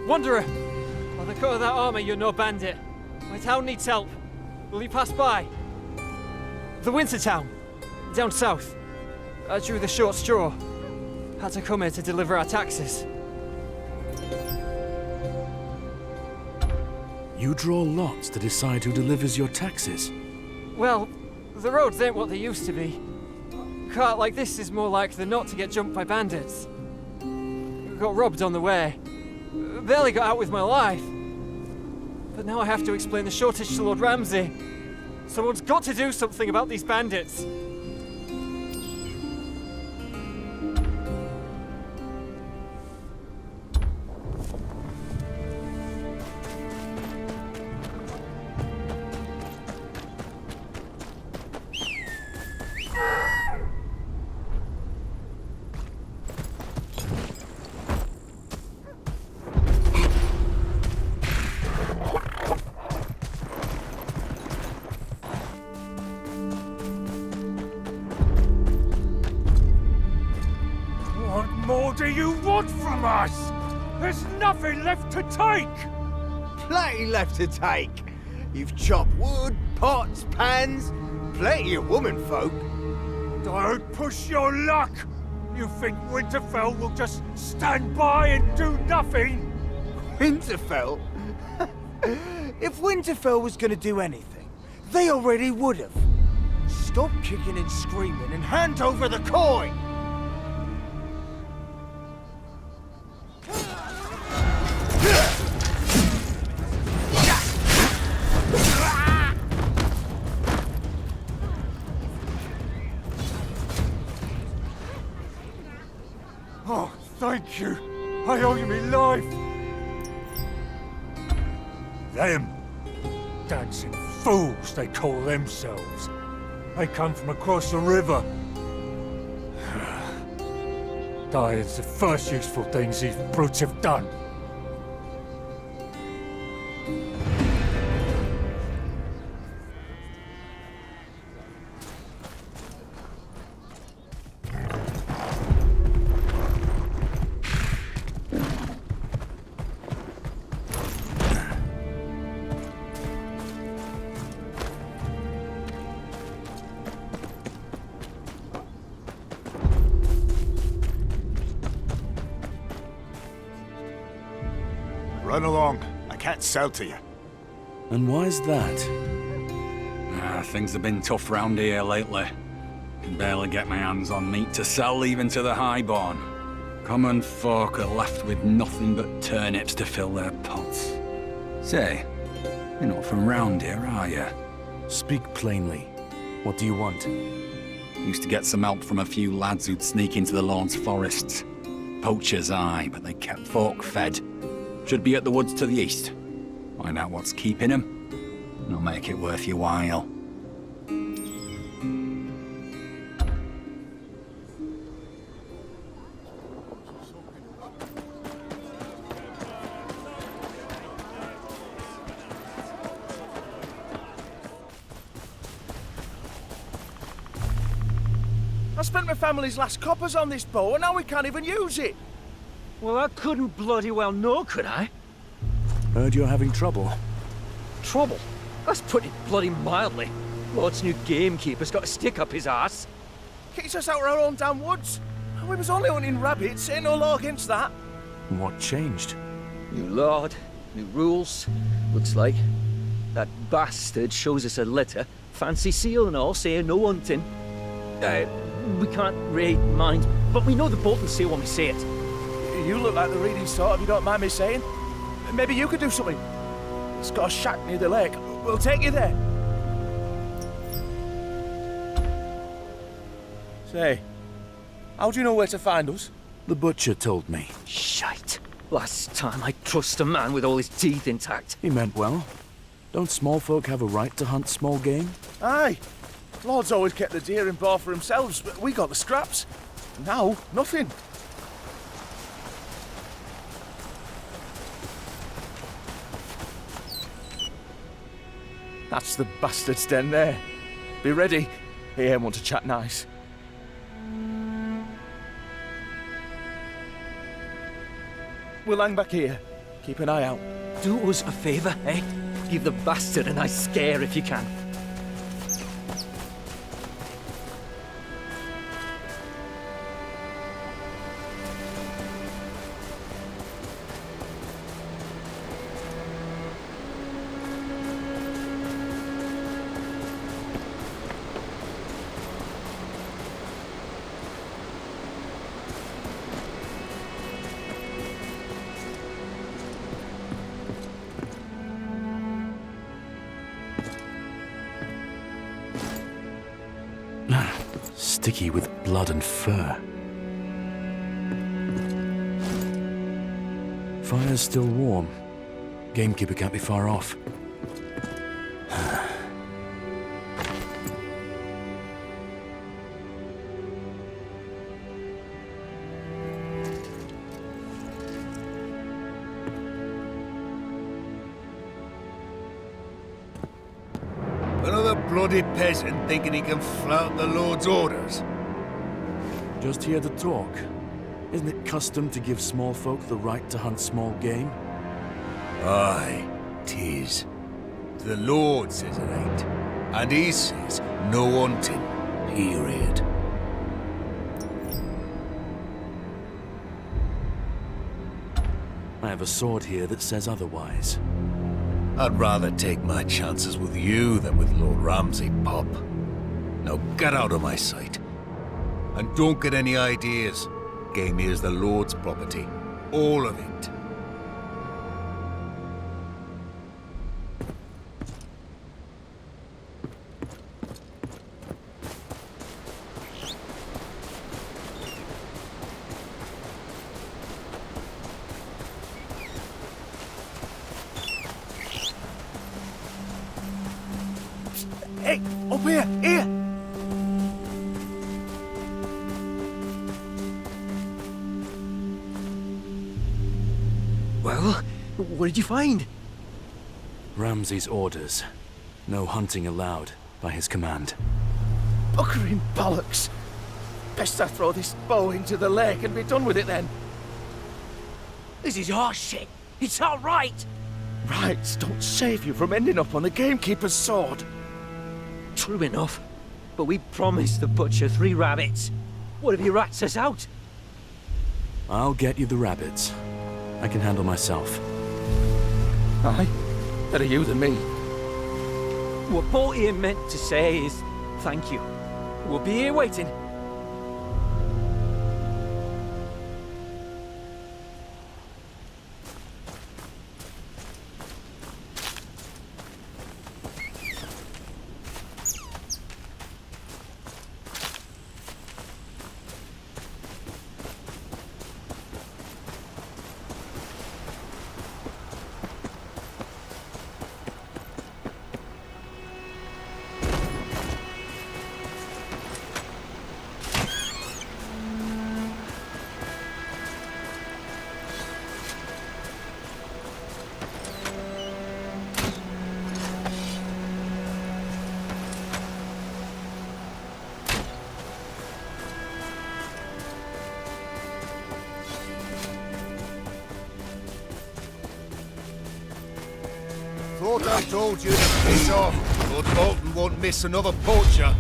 Wanderer! By the cut of that armour, you're no bandit. My town needs help. Will you pass by? The Winter Town, down south. I drew the short straw. Had to come here to deliver our taxes. You draw lots to decide who delivers your taxes? Well, the roads ain't what they used to be. A cart like this is more likely than not to get jumped by bandits. Got robbed on the way. Barely got out with my life. But now I have to explain the shortage to Lord Ramsay. Someone's got to do something about these bandits. What do you want from us? There's nothing left to take! Plenty left to take. You've chopped wood, pots, pans, plenty of womenfolk. Don't push your luck! You think Winterfell will just stand by and do nothing? Winterfell? If Winterfell was gonna do anything, they already would have. Stop kicking and screaming and hand over the coin! Oh, thank you. I owe you my life. Them dancing fools, they call themselves. They come from across the river. Dying's the first useful things these brutes have done. Run along. I can't sell to you. And why's that? Things have been tough round here lately. Can barely get my hands on meat to sell even to the highborn. Common folk are left with nothing but turnips to fill their pots. Say, you're not from round here, are you? Speak plainly. What do you want? Used to get some help from a few lads who'd sneak into the Lord's forests. Poachers, aye, but they kept folk fed. Should be at the woods to the east. Find out what's keeping them, and I'll make it worth your while. I spent my family's last coppers on this boat, and now we can't even use it. Well, I couldn't bloody well know, could I? Heard you're having trouble. Trouble? That's putting it bloody mildly. Lord's new gamekeeper's got a stick up his arse. Kicked us out of our own damn woods. We was only hunting rabbits, ain't no law against that. What changed? New lord, new rules. Looks like. That bastard shows us a letter, fancy seal and all, saying no hunting. We can't read minds, but we know the Bolton say when we say it. You look like the reading sort, if you don't mind me saying. Maybe you could do something. It's got a shack near the lake. We'll take you there. Say, how do you know where to find us? The butcher told me. Shite. Last time I trust a man with all his teeth intact. He meant well. Don't small folk have a right to hunt small game? Aye. Lord's always kept the deer and boar for themselves, but we got the scraps. Now, nothing. That's the bastard's den there. Be ready. He ain't want to chat nice. We'll hang back here. Keep an eye out. Do us a favour, eh? Give the bastard a nice scare if you can. Sticky with blood and fur. Fire's still warm. Gamekeeper can't be far off. Another bloody peasant thinking he can flout the Lord's orders. Just hear the talk. Isn't it custom to give small folk the right to hunt small game? Aye, 'tis. The Lord says it ain't. And he says no hunting, period. I have a sword here that says otherwise. I'd rather take my chances with you than with Lord Ramsay, Pop. Now get out of my sight. And don't get any ideas. Game here's the Lord's property. All of it. Hey, up here, here! Well, what did you find? Ramsay's orders. No hunting allowed, by his command. Buckering bollocks! Best I throw this bow into the lake and be done with it then. This is horse shit. It's all right. Rights don't save you from ending up on the gamekeeper's sword. True enough. But we promised the butcher 3 rabbits. What if he rats us out? I'll get you the rabbits. I can handle myself. Aye? Better you than me. What Bolton meant to say is thank you. We'll be here waiting. Thought I told you to piss off. Lord Bolton won't miss another poacher.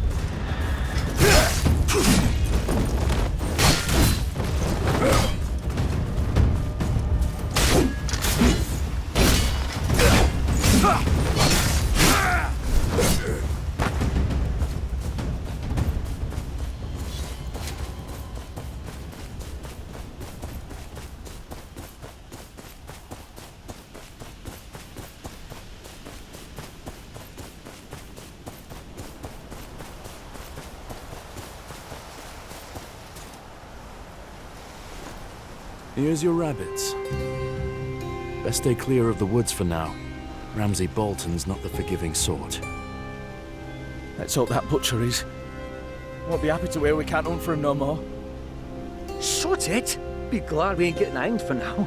Here's your rabbits. Best stay clear of the woods for now. Ramsay Bolton's not the forgiving sort. Let's hope that butcher is. Won't be happy to hear we can't hunt for him no more. Shut it! Be glad we ain't getting hanged for now.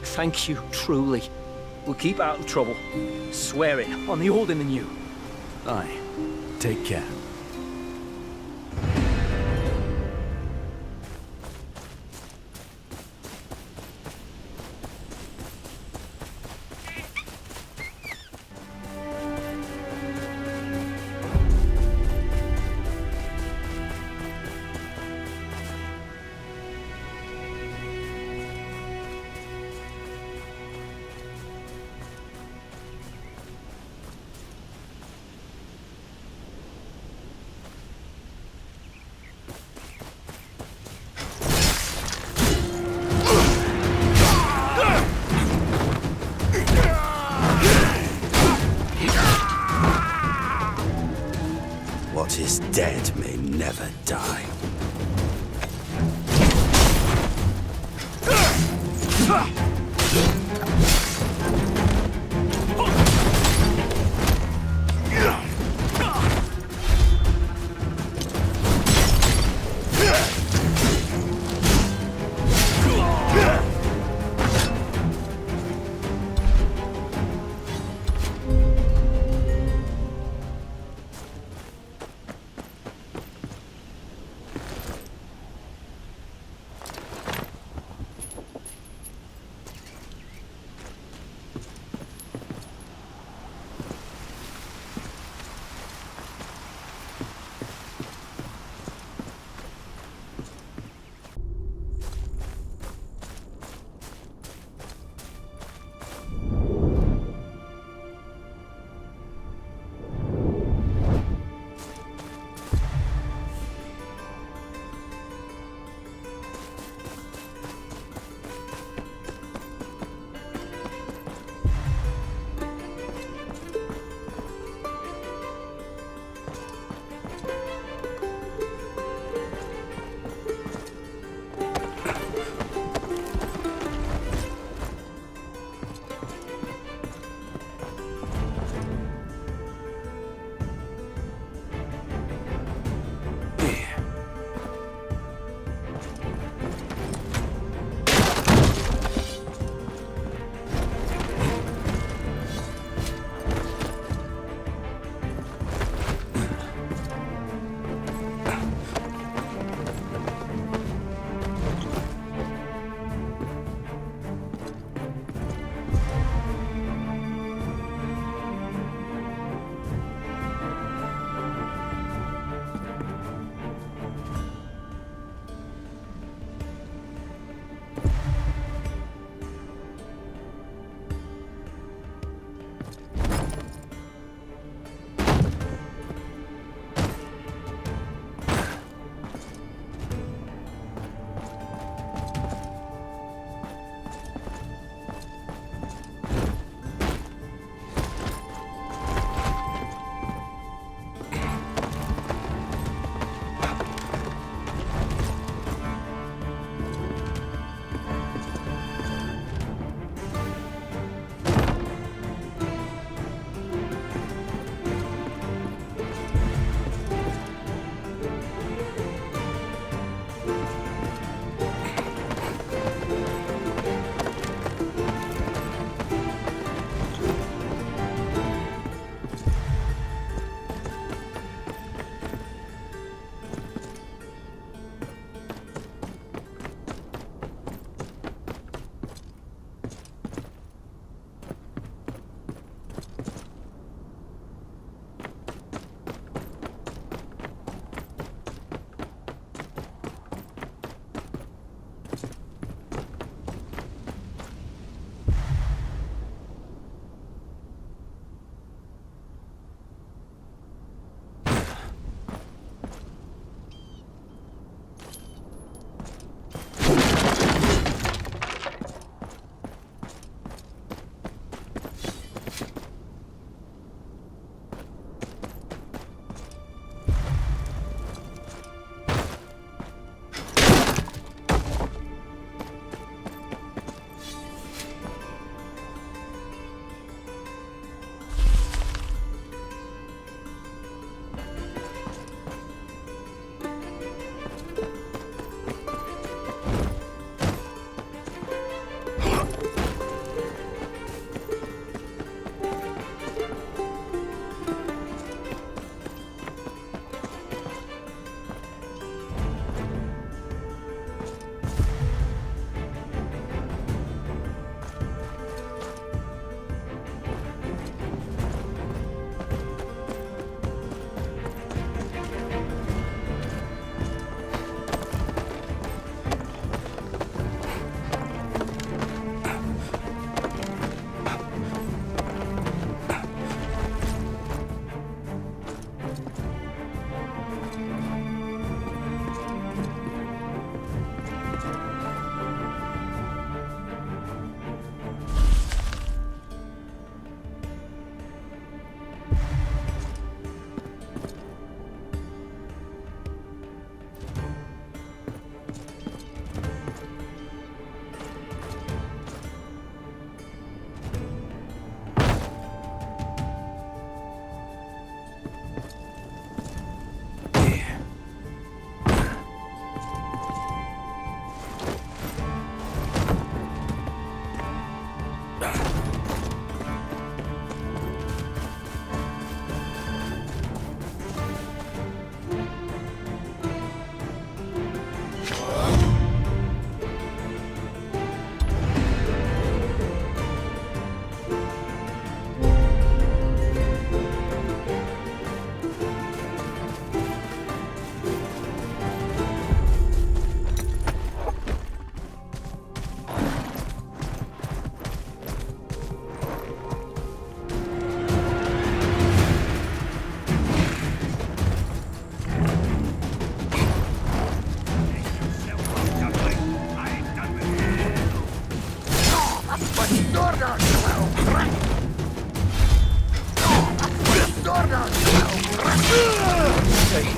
Thank you, truly. We'll keep out of trouble. Swear it, on the old and the new. Aye. Take care. What is dead may never die.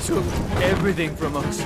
took everything from us.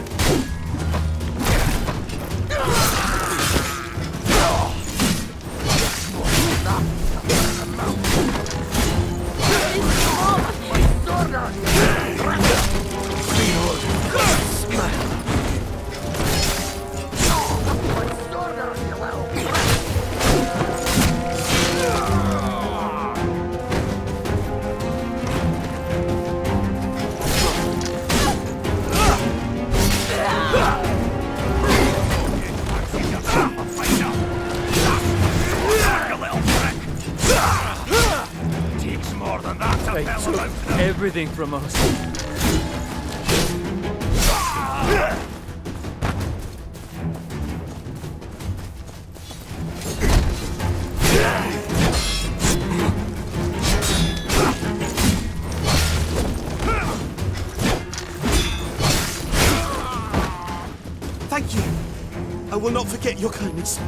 They took everything from us. Thank you. I will not forget your kindness.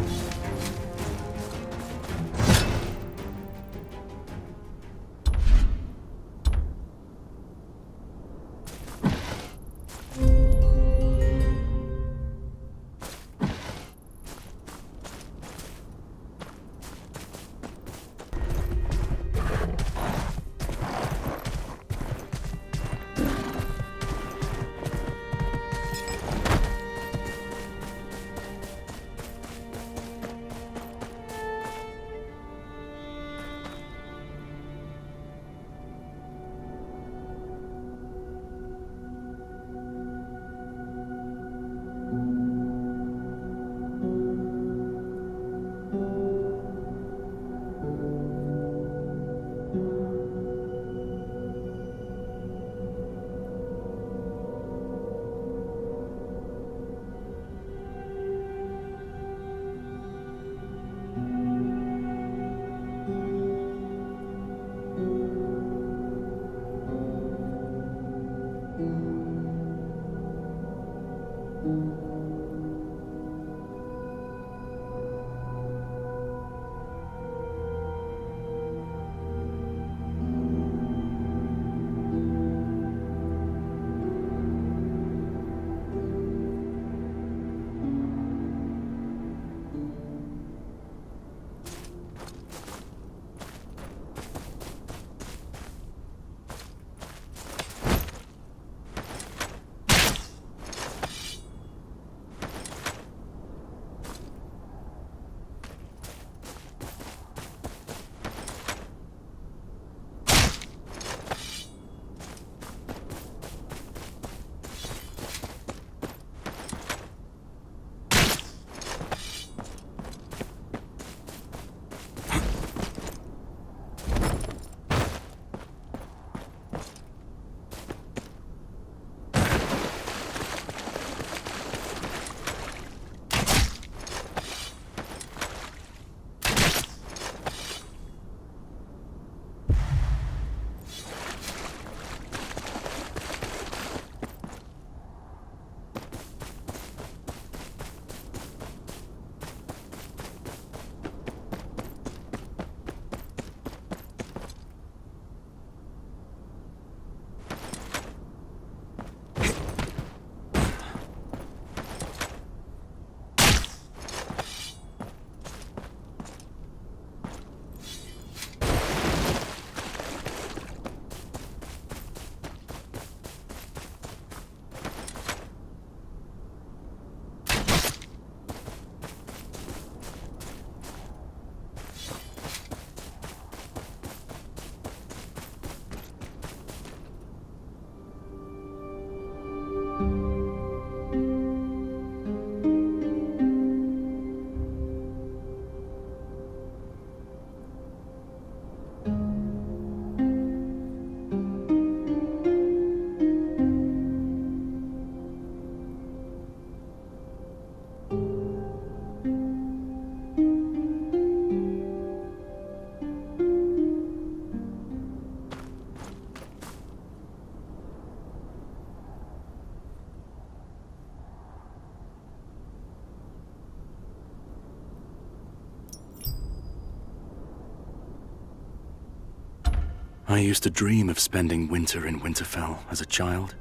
I used to dream of spending winter in Winterfell as a child.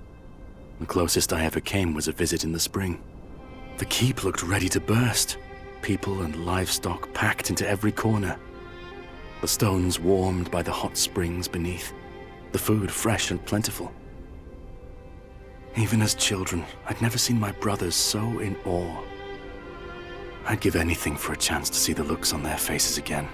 The closest I ever came was a visit in the spring. The keep looked ready to burst. People and livestock packed into every corner. The stones warmed by the hot springs beneath. The food fresh and plentiful. Even as children, I'd never seen my brothers so in awe. I'd give anything for a chance to see the looks on their faces again.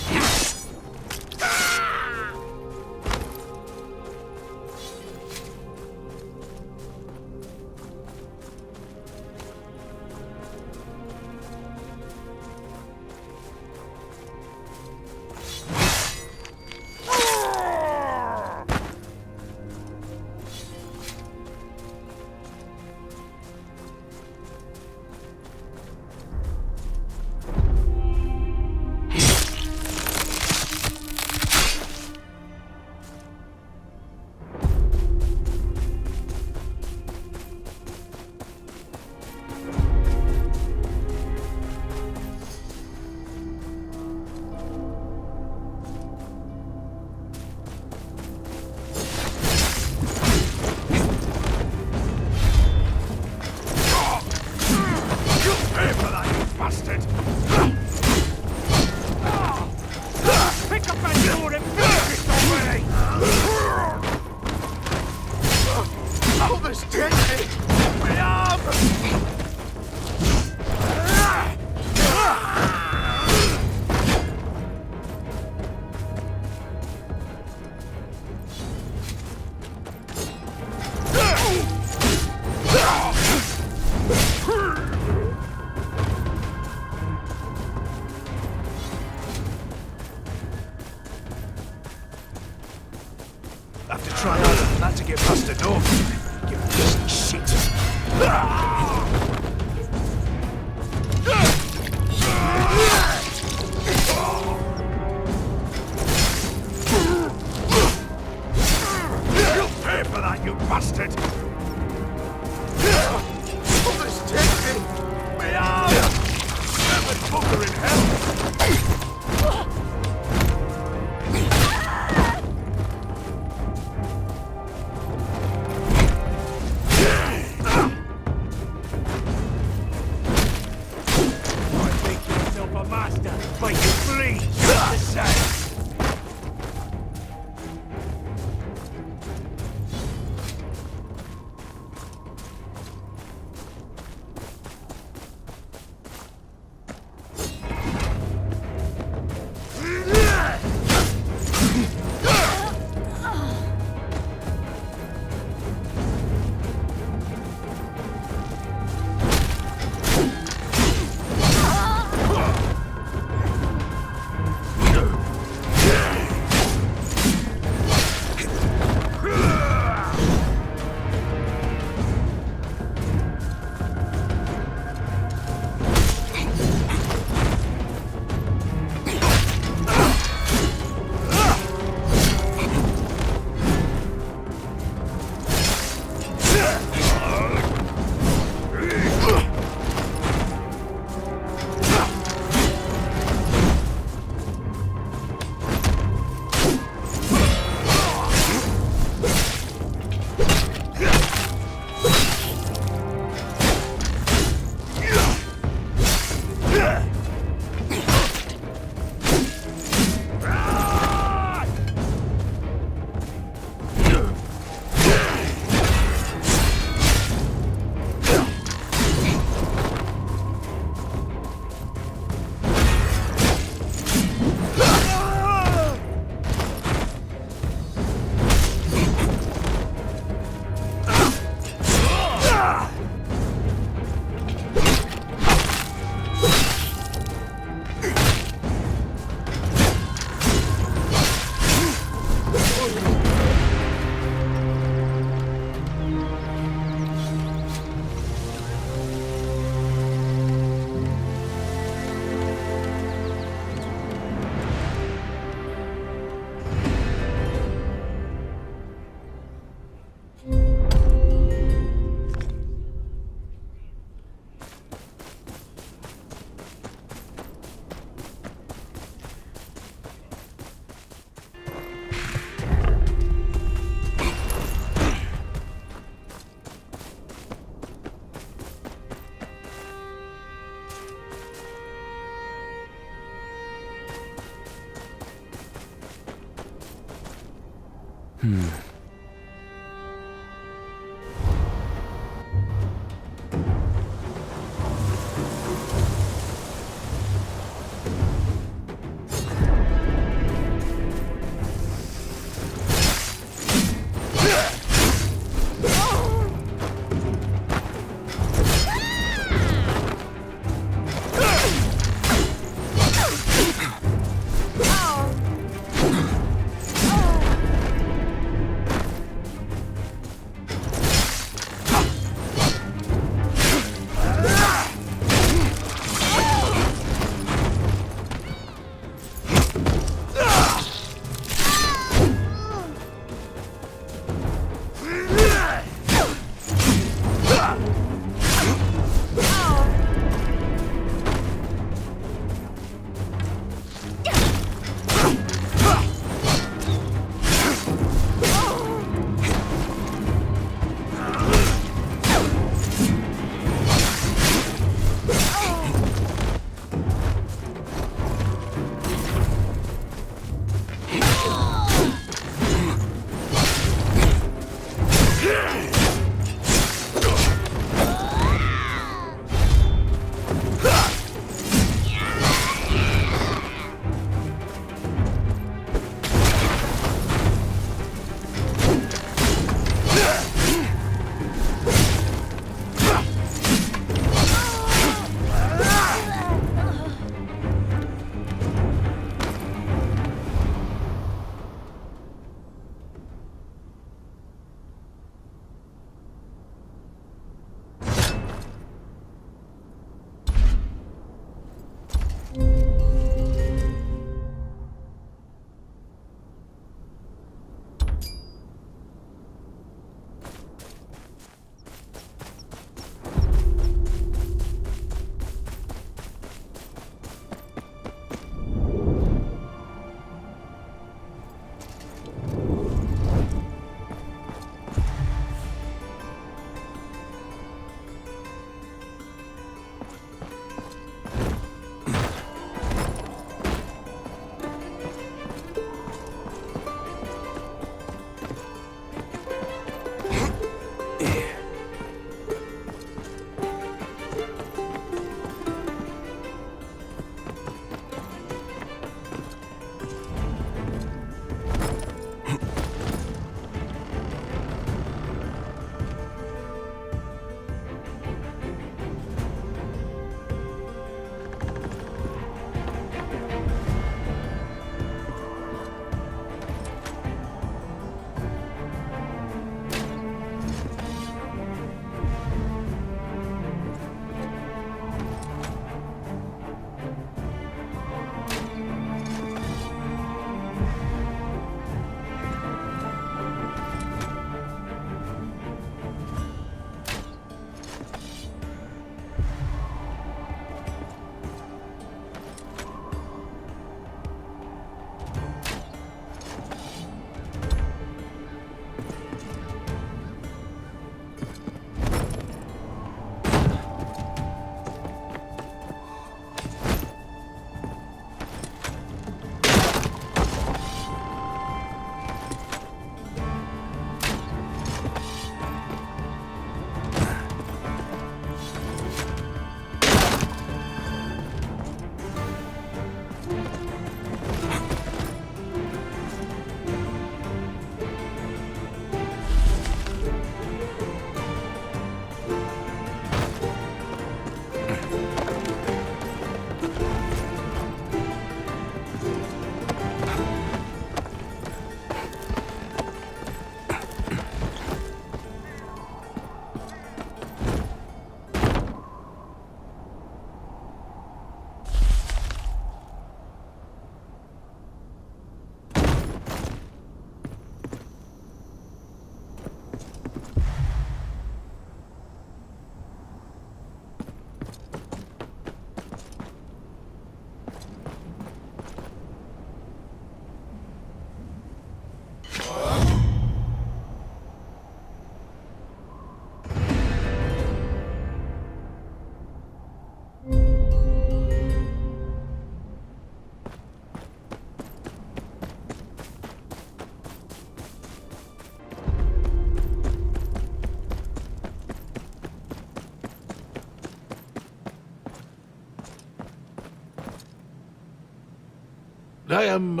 I am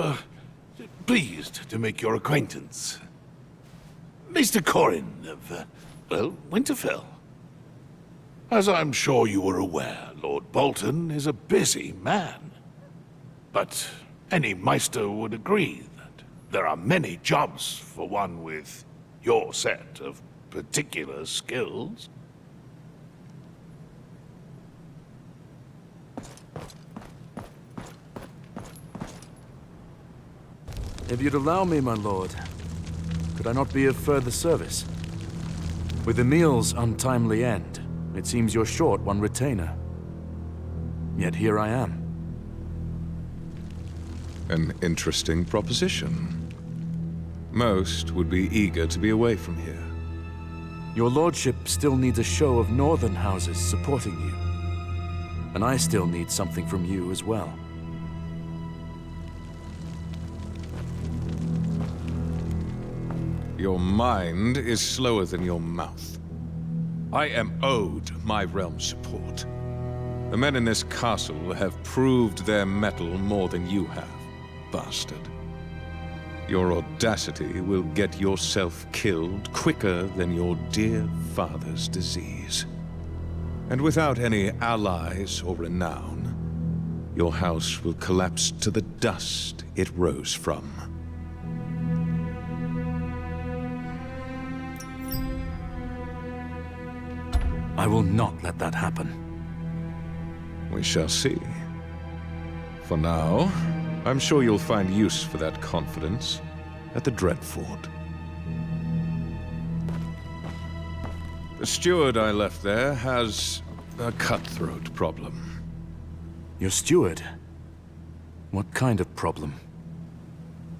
pleased to make your acquaintance. Maester Koryn of, well, Winterfell. As I'm sure you are aware, Lord Bolton is a busy man. But any Maester would agree that there are many jobs for one with your set of particular skills. If you'd allow me, my lord, could I not be of further service? With the meal's untimely end, it seems you're short one retainer. Yet here I am. An interesting proposition. Most would be eager to be away from here. Your lordship still needs a show of northern houses supporting you. And I still need something from you as well. Your mind is slower than your mouth. I am owed my realm's support. The men in this castle have proved their mettle more than you have, bastard. Your audacity will get yourself killed quicker than your dear father's disease. And without any allies or renown, your house will collapse to the dust it rose from. I will not let that happen. We shall see. For now, I'm sure you'll find use for that confidence at the Dreadfort. The steward I left there has a cutthroat problem. Your steward? What kind of problem?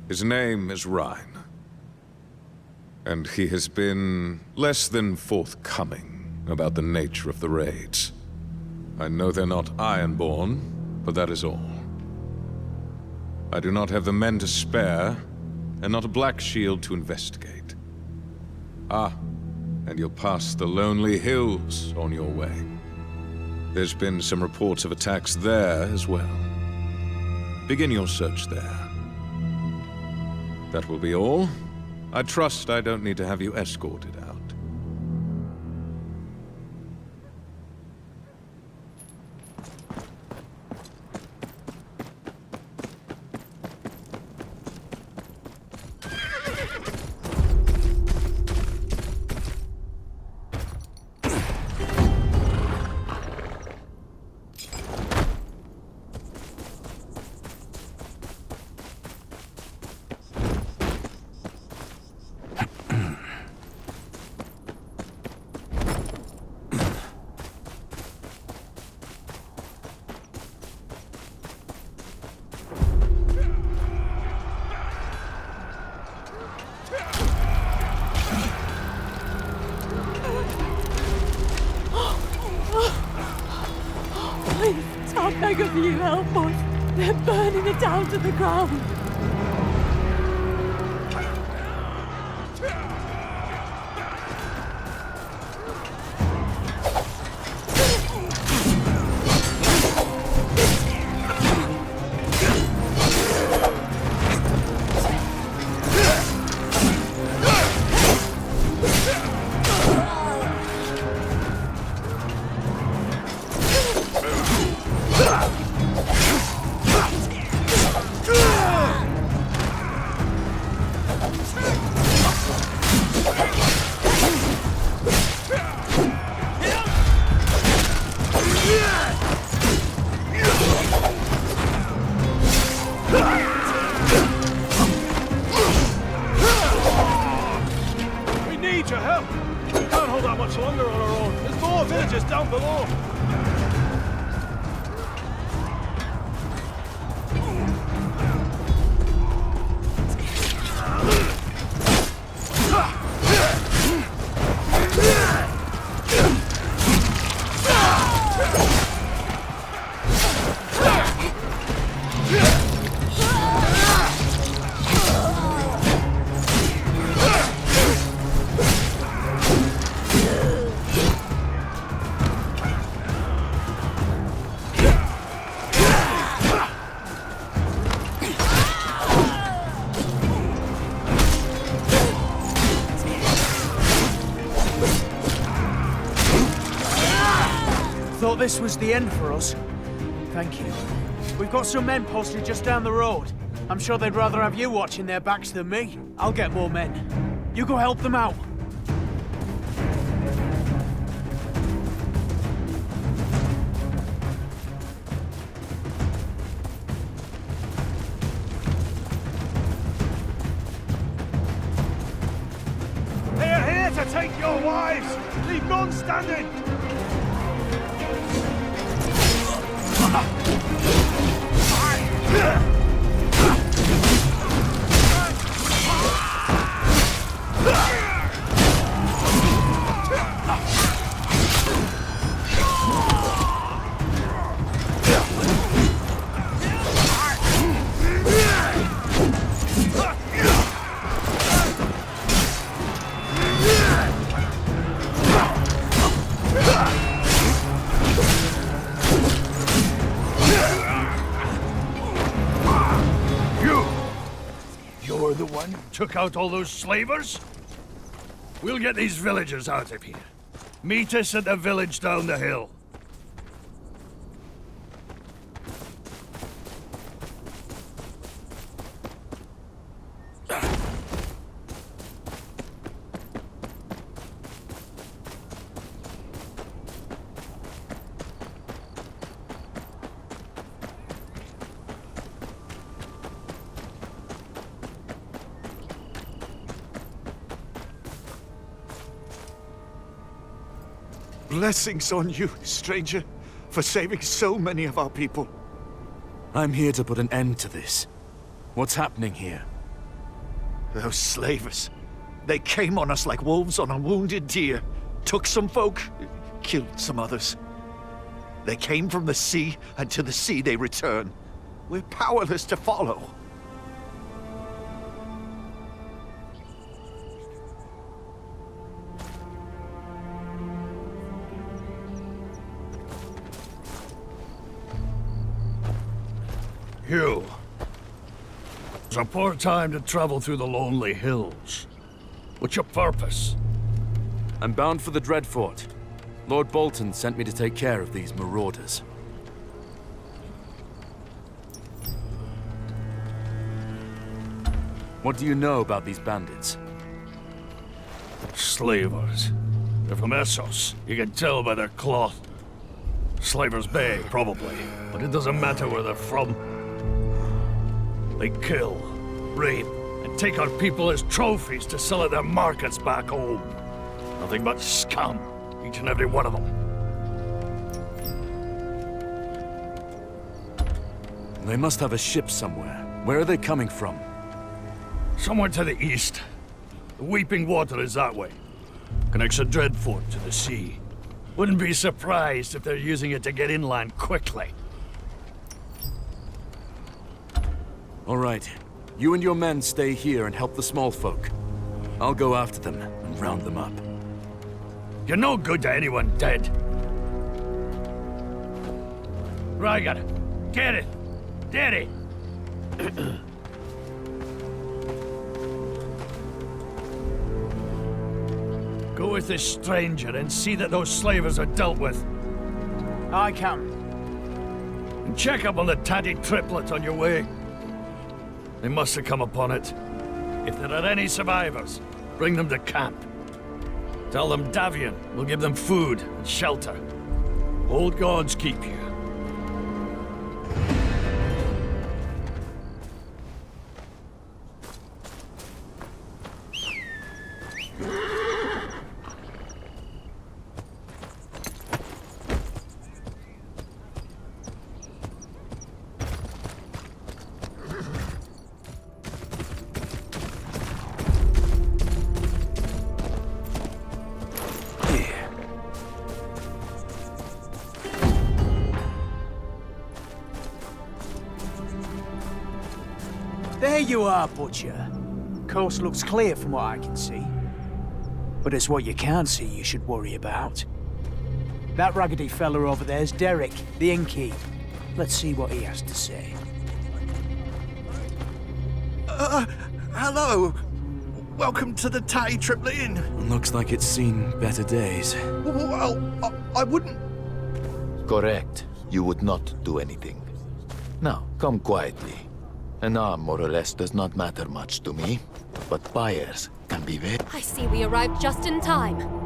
His name is Rine. And he has been less than forthcoming about the nature of the raids. I know they're not Ironborn, but that is all. I do not have the men to spare, and not a black shield to investigate. Ah, and you'll pass the lonely hills on your way. There's been some reports of attacks there as well. Begin your search there. That will be all. I trust I don't need to have you escorted out. I beg of you, help us. They're burning it down to the ground. This was the end for us. Thank you. We've got some men posted just down the road. I'm sure they'd rather have you watching their backs than me. I'll get more men. You go help them out. Here to take your wives! Leave none standing! took out all those slavers? We'll get these villagers out of here. Meet us at the village down the hill. Blessings on you, stranger, for saving so many of our people. I'm here to put an end to this. What's happening here? Those slavers. They came on us like wolves on a wounded deer. Took some folk, killed some others. They came from the sea, and to the sea they return. We're powerless to follow. You. It's a poor time to travel through the lonely hills. What's your purpose? I'm bound for the Dreadfort. Lord Bolton sent me to take care of these marauders. What do you know about these bandits? Slavers. They're from Essos. You can tell by their cloth. Slavers Bay, probably. But it doesn't matter where they're from. They kill, rape, and take our people as trophies to sell at their markets back home. Nothing but scum, each and every one of them. They must have a ship somewhere. Where are they coming from? Somewhere to the east. The Weeping Water is that way. Connects the Dreadfort to the sea. Wouldn't be surprised if they're using it to get inland quickly. All right. You and your men stay here and help the smallfolk. I'll go after them and round them up. You're no good to anyone dead. Ryger, get it! Daddy! Go with this stranger and see that those slavers are dealt with. I can. And check up on the Tatty Triplet on your way. They must have come upon it. If there are any survivors, bring them to camp. Tell them Davian will give them food and shelter. Old gods keep you. There you are, Butcher. Coast looks clear from what I can see. But it's what you can't see you should worry about. That raggedy fella over there's Derek, the innkeeper. Let's see what he has to say. Hello. Welcome to the Tatty Triplet Inn. Looks like it's seen better days. Well, I wouldn't... Correct. You would not do anything. Now, come quietly. An arm, more or less, does not matter much to me. But buyers can be very... I see we arrived just in time.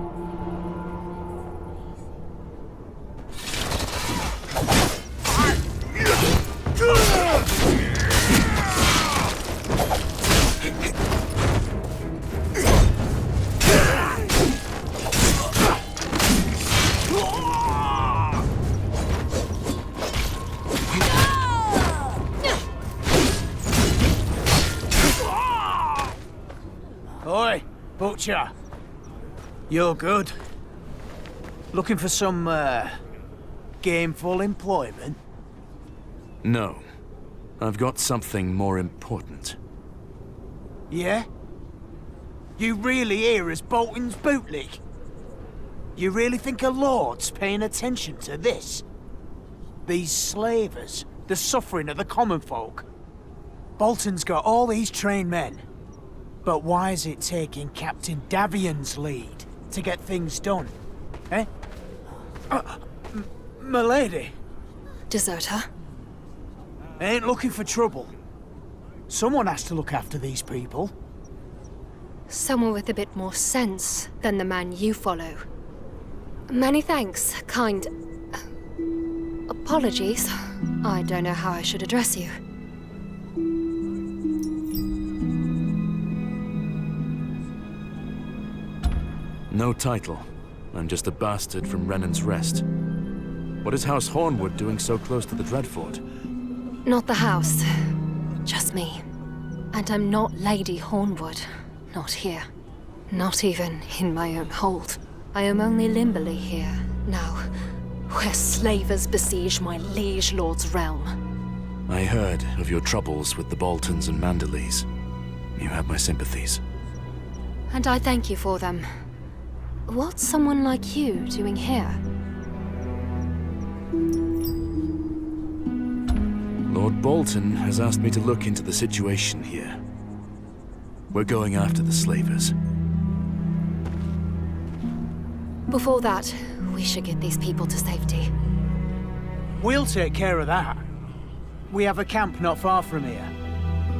Oi, Butcher. You're good. Looking for some, gameful employment? No. I've got something more important. Yeah? You really here as Bolton's bootleg? You really think a lord's paying attention to this? These slavers, the suffering of the common folk. Bolton's got all these trained men. But why is it taking Captain Davian's lead to get things done? Eh? M'lady? Deserter? I ain't looking for trouble. Someone has to look after these people. Someone with a bit more sense than the man you follow. Many thanks, kind... Apologies. I don't know how I should address you. No title. I'm just a bastard from Renan's Rest. What is House Hornwood doing so close to the Dreadfort? Not the house. Just me. And I'm not Lady Hornwood. Not here. Not even in my own hold. I am only Lynberly here, now, where slavers besiege my liege lord's realm. I heard of your troubles with the Boltons and Manderleys. You have my sympathies. And I thank you for them. What's someone like you doing here? Lord Bolton has asked me to look into the situation here. We're going after the slavers. Before that, we should get these people to safety. We'll take care of that. We have a camp not far from here.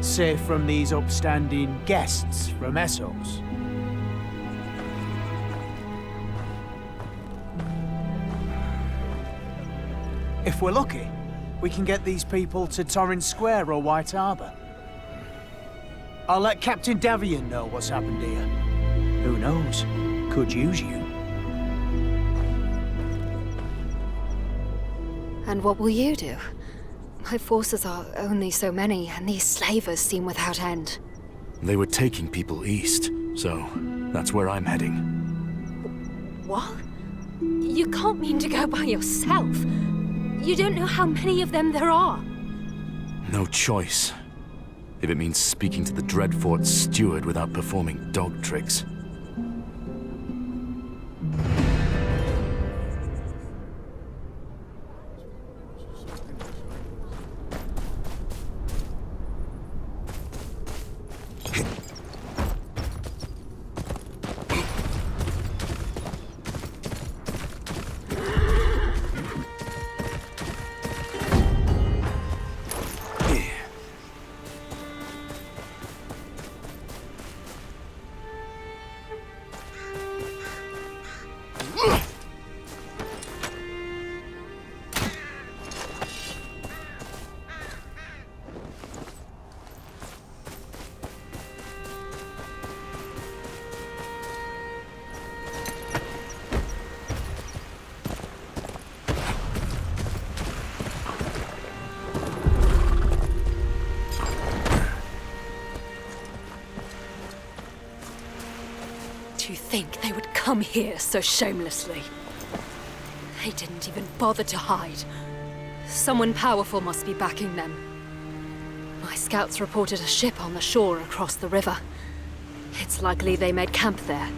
Safe from these upstanding guests from Essos. If we're lucky, we can get these people to Torrens Square or White Harbour. I'll let Captain Davian know what's happened here. Who knows? Could use you. And what will you do? My forces are only so many, and these slavers seem without end. They were taking people east, so that's where I'm heading. What? You can't mean to go by yourself. You don't know how many of them there are. No choice. If it means speaking to the Dreadfort's steward without performing dog tricks. Do you think they would come here so shamelessly? They didn't even bother to hide. Someone powerful must be backing them. My scouts reported a ship on the shore across the river. It's likely they made camp there.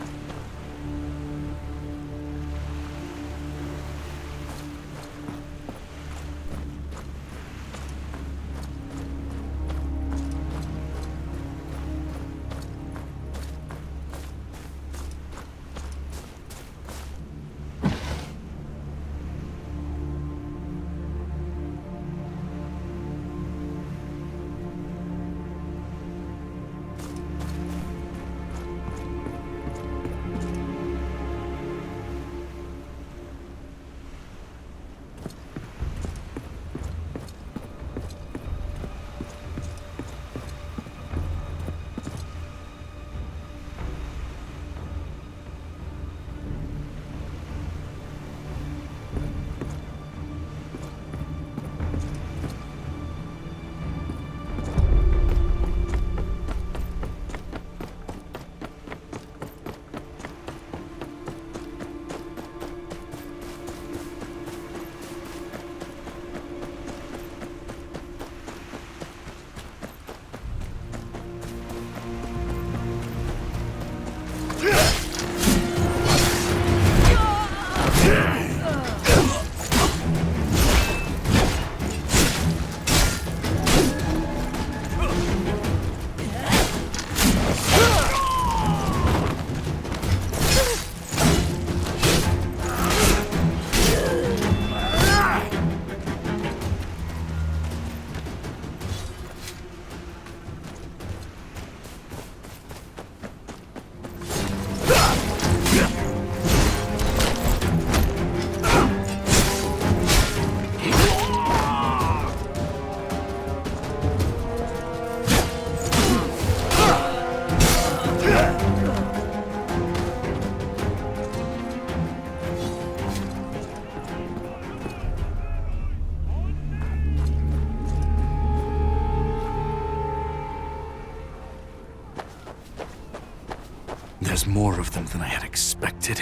more of them than I had expected.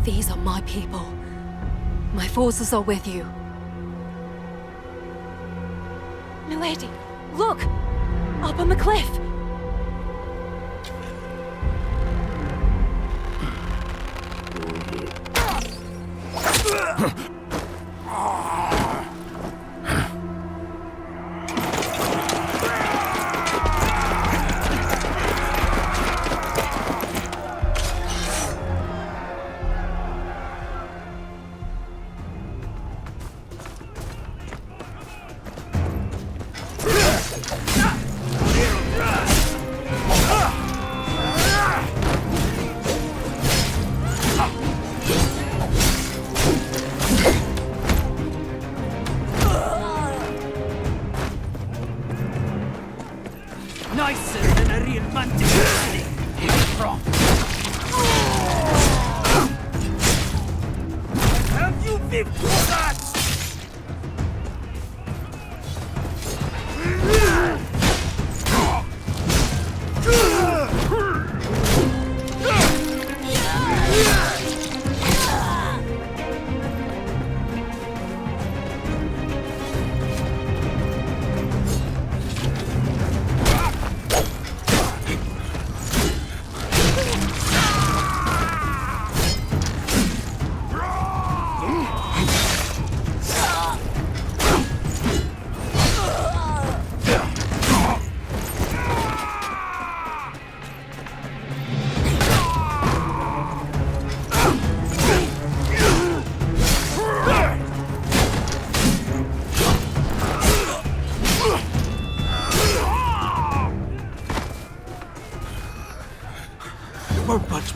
These are my people. My forces are with you. Milady, look! Up on the cliff!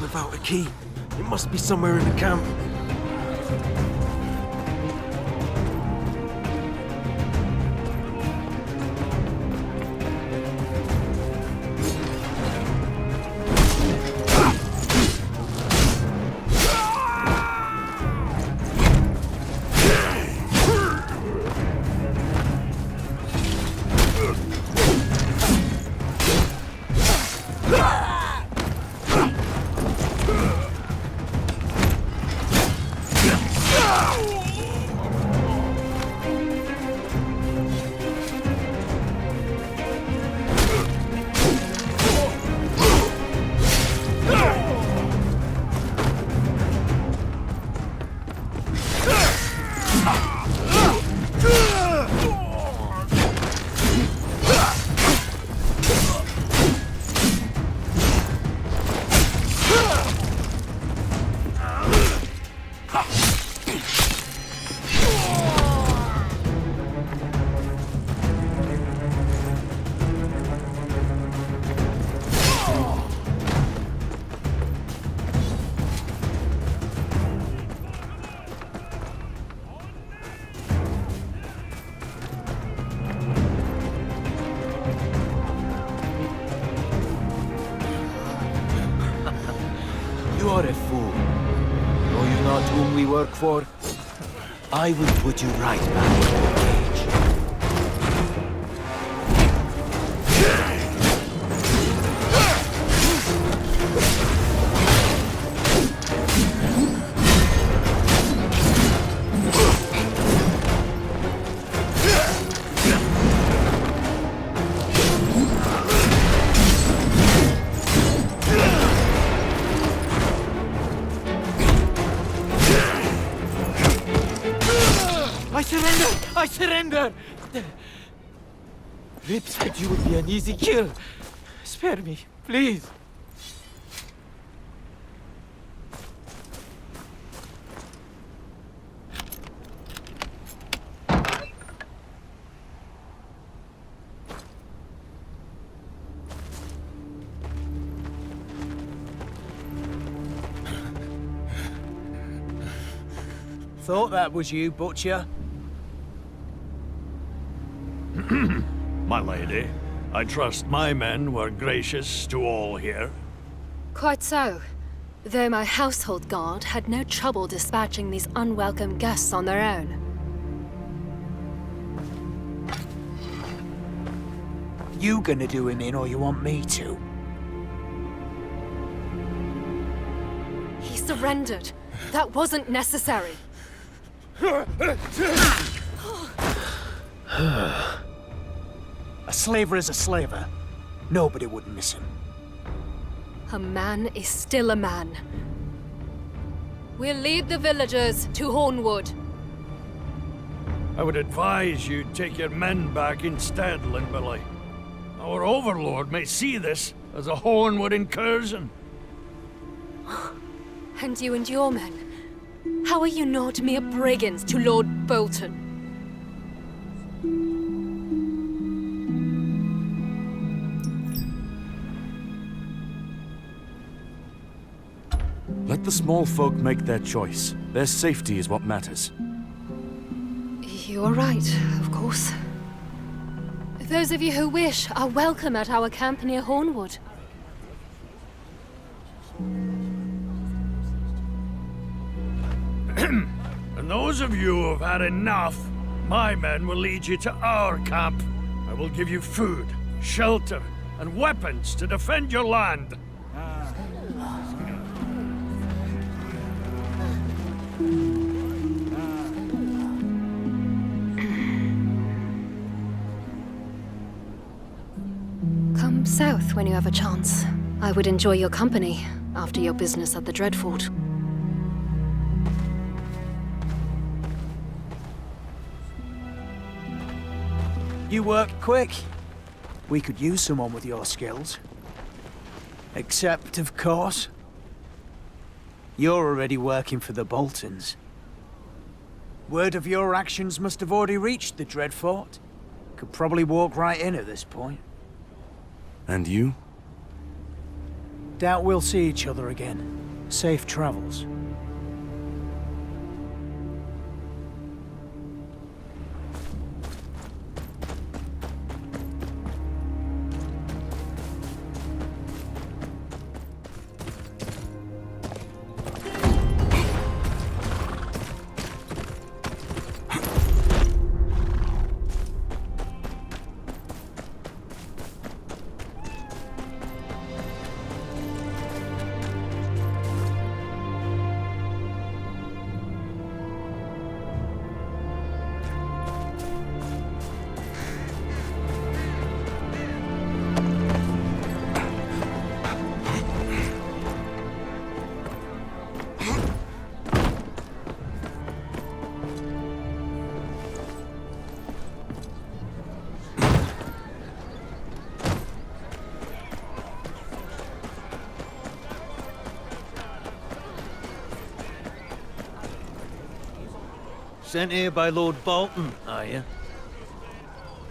Without a key. It must be somewhere in the camp. You are a fool. Know you not whom we work for? I will put you right back in your cage. I surrender! Rip said you would be an easy kill. Spare me, please. Thought that was you, Butcher. My lady, I trust my men were gracious to all here. Quite so. Though my household guard had no trouble dispatching these unwelcome guests on their own. You gonna do him in, or you want me to? He surrendered. That wasn't necessary. A slaver is a slaver. Nobody would miss him. A man is still a man. We'll lead the villagers to Hornwood. I would advise you take your men back instead, Lynberly. Our overlord may see this as a Hornwood incursion. And you and your men? How are you not mere brigands to Lord Bolton? Let the small folk make their choice. Their safety is what matters. You're right, of course. Those of you who wish are welcome at our camp near Hornwood. And those of you who have had enough, my men will lead you to our camp. I will give you food, shelter, and weapons to defend your land. Come south when you have a chance. I would enjoy your company after your business at the Dreadfort. You work quick. We could use someone with your skills. Except, of course, you're already working for the Boltons. Word of your actions must have already reached the Dreadfort. Could probably walk right in at this point. And you? Doubt we'll see each other again. Safe travels. Sent here by Lord Bolton, are you?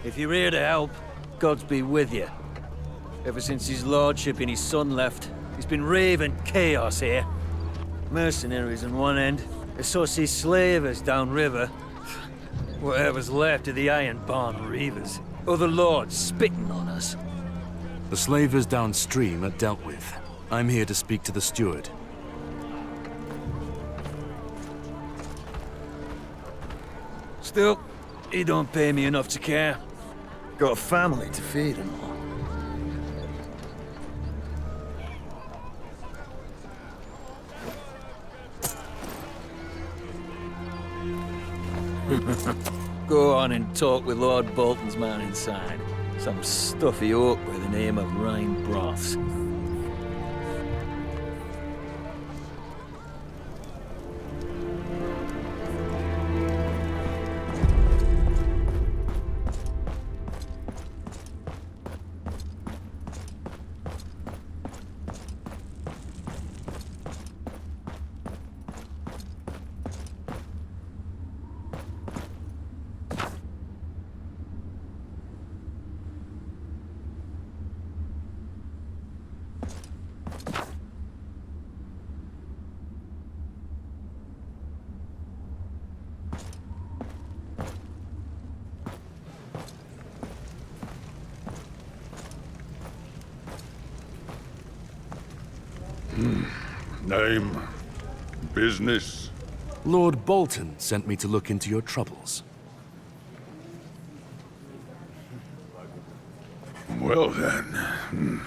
If you're here to help, Gods be with you. Ever since his lordship and his son left, he's been raving chaos here. Mercenaries on one end, associate slavers downriver. Whatever's left of the iron-born reavers. Other lords spitting on us. The slavers downstream are dealt with. I'm here to speak to the steward. Still, he don't pay me enough to care. Got a family to feed and all. Go on and talk with Lord Bolton's man inside. Some stuffy oak by the name of Rine Broths. Name, business. Lord Bolton sent me to look into your troubles. Well then.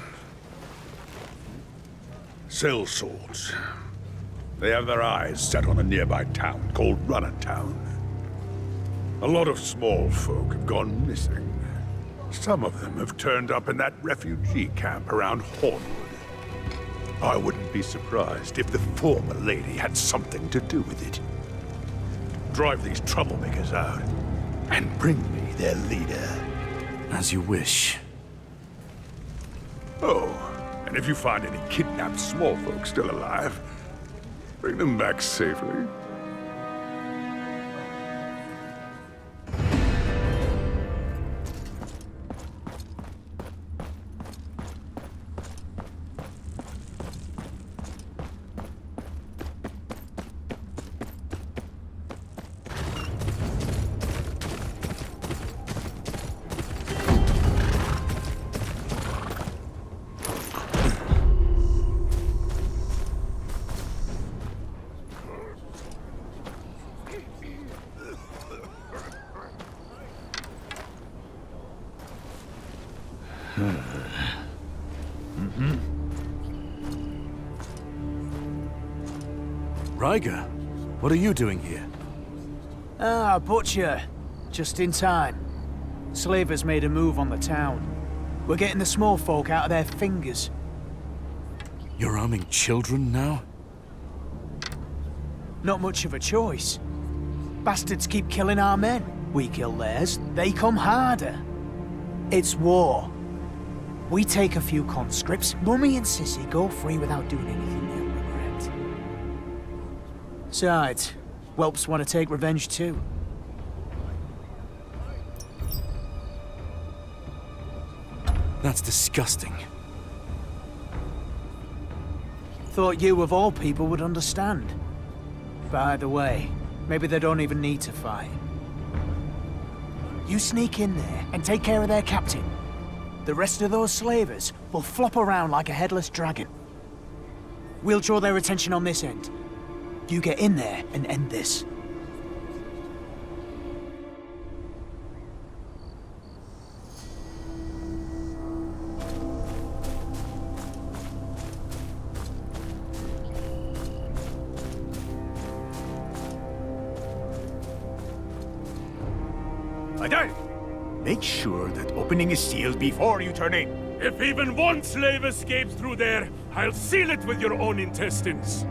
Sellswords. They have their eyes set on a nearby town called Runnertown. A lot of small folk have gone missing. Some of them have turned up in that refugee camp around Hornwood. I wouldn't be surprised if the former lady had something to do with it. Drive these troublemakers out, and bring me their leader. As you wish. Oh, and if you find any kidnapped small folk still alive, bring them back safely. Ryger, what are you doing here? Ah, Butcher. Just in time. Slavers made a move on the town. We're getting the small folk out of their fingers. You're arming children now? Not much of a choice. Bastards keep killing our men. We kill theirs, they come harder. It's war. We take a few conscripts, Mummy and Sissy go free without doing anything they'll regret. Besides, whelps want to take revenge too. That's disgusting. Thought you of all people would understand. By the way, maybe they don't even need to fight. You sneak in there and take care of their captain. The rest of those slavers will flop around like a headless dragon. We'll draw their attention on this end. You get in there and end this. Madame, make sure that opening is sealed before you turn in. If even one slave escapes through there, I'll seal it with your own intestines.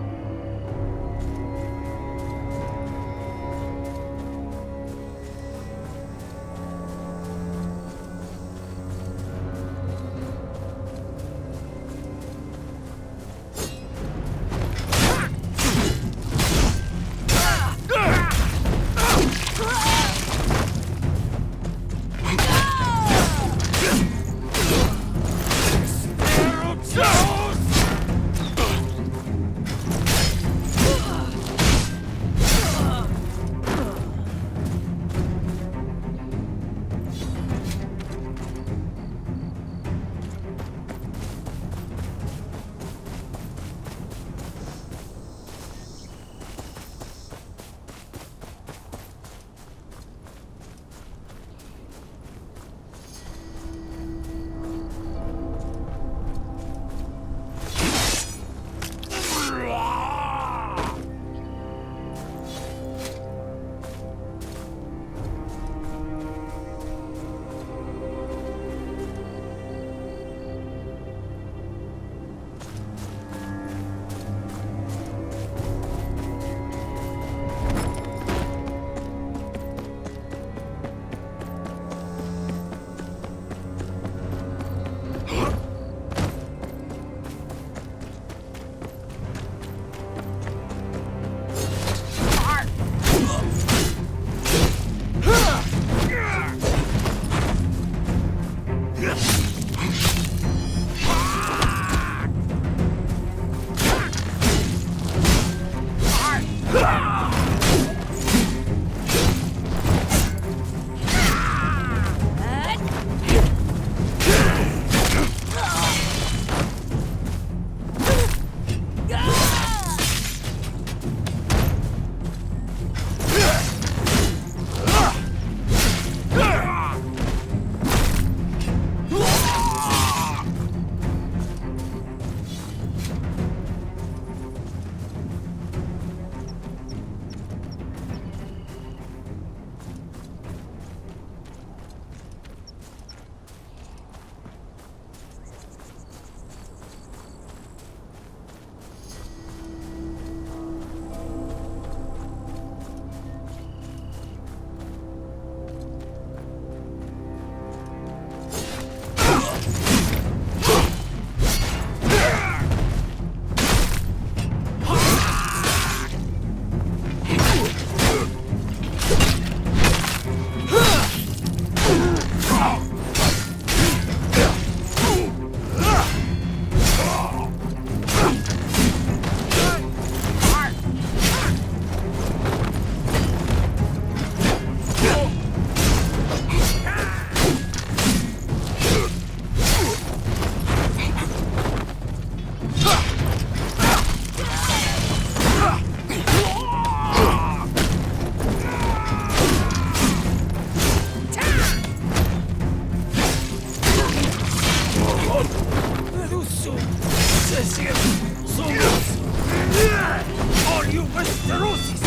All you Westerosis!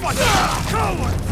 Fucking cowards!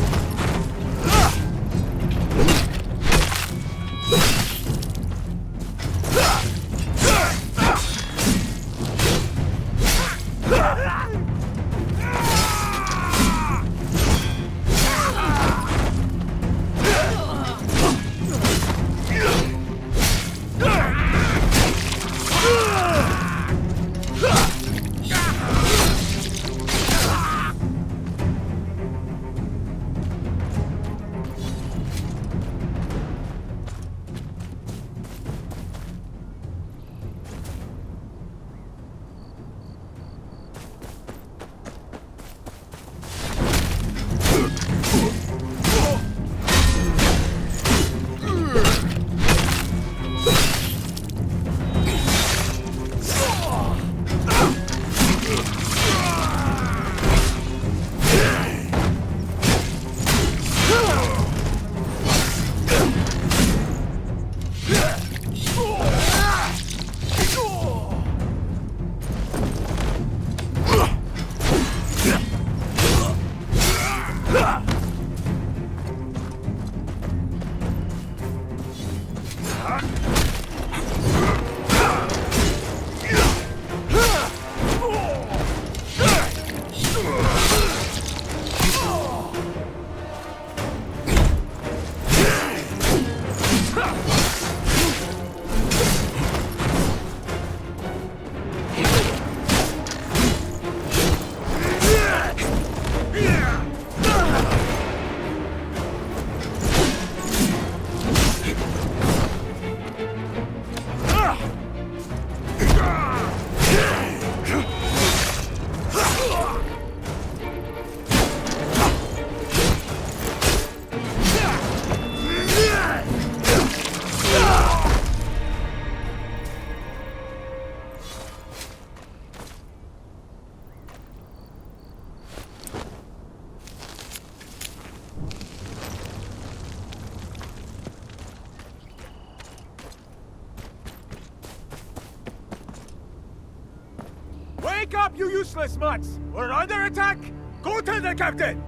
Wake up, you useless mutts! We're under attack! Go tell the captain!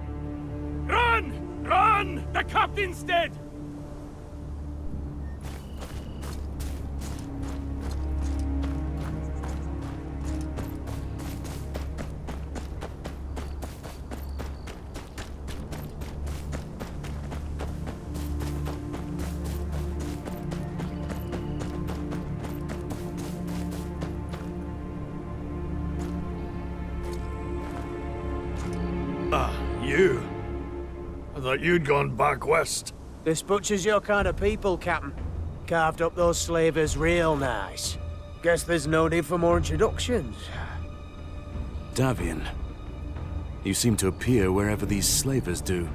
Run! Run! The captain's dead! You? I thought you'd gone back west. This butcher's your kind of people, Captain. Carved up those slavers real nice. Guess there's no need for more introductions. Davian, you seem to appear wherever these slavers do.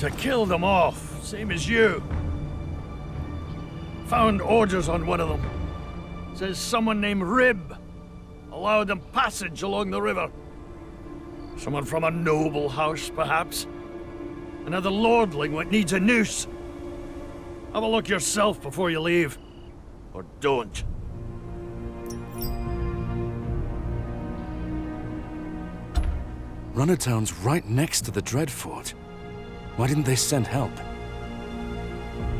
To kill them off, same as you. Found orders on one of them. Says someone named Rib allowed them passage along the river. Someone from a noble house, perhaps. Another lordling what needs a noose. Have a look yourself before you leave. Or don't. Runnertown's right next to the Dreadfort. Why didn't they send help?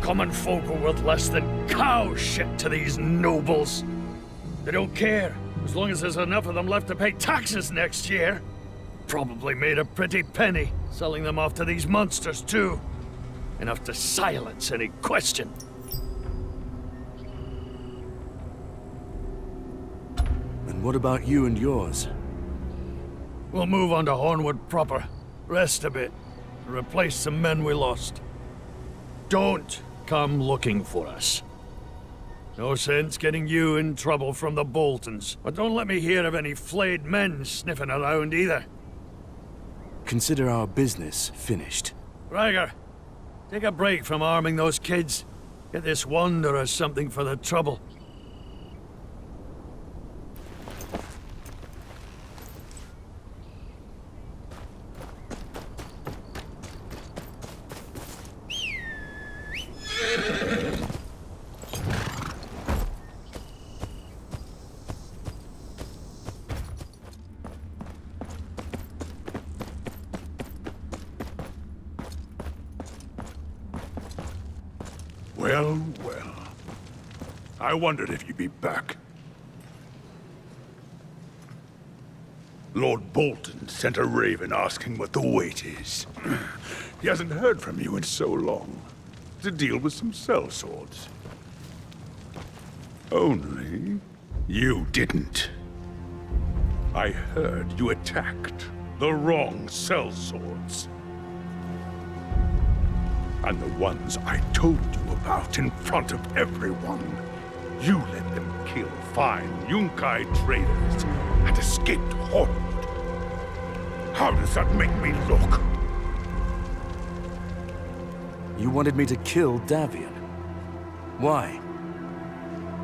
Common folk are worth less than cow shit to these nobles. They don't care, as long as there's enough of them left to pay taxes next year. Probably made a pretty penny, selling them off to these monsters too. Enough to silence any question. And what about you and yours? We'll move on to Hornwood proper, rest a bit, and replace some men we lost. Don't come looking for us. No sense getting you in trouble from the Boltons, but don't let me hear of any flayed men sniffing around either. Consider our business finished. Ryger, take a break from arming those kids. Get this wanderer something for the trouble. Well, well. I wondered if you'd be back. Lord Bolton sent a raven asking what the wait is. He hasn't heard from you in so long. To deal with some sellswords. Only you didn't. I heard you attacked the wrong sellswords. And the ones I told you about in front of everyone. You let them kill fine Yunkai traders and escaped Hornwood. How does that make me look? You wanted me to kill Davian. Why?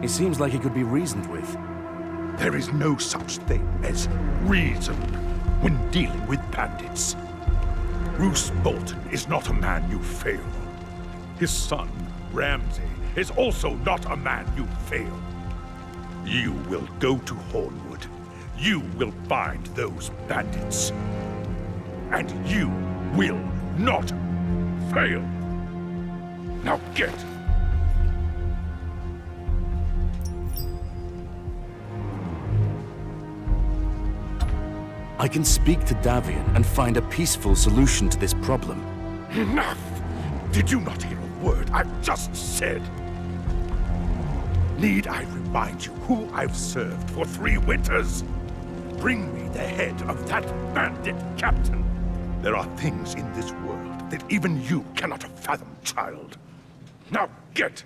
He seems like he could be reasoned with. There is no such thing as reason when dealing with bandits. Roose Bolton is not a man you fail. His son, Ramsay, is also not a man you fail. You will go to Hornwood. You will find those bandits. And you will not fail. Now get! I can speak to Davian and find a peaceful solution to this problem. Enough! Did you not hear a word I've just said? Need I remind you who I've served for 3 winters? Bring me the head of that bandit captain. There are things in this world that even you cannot fathom, child. Now get!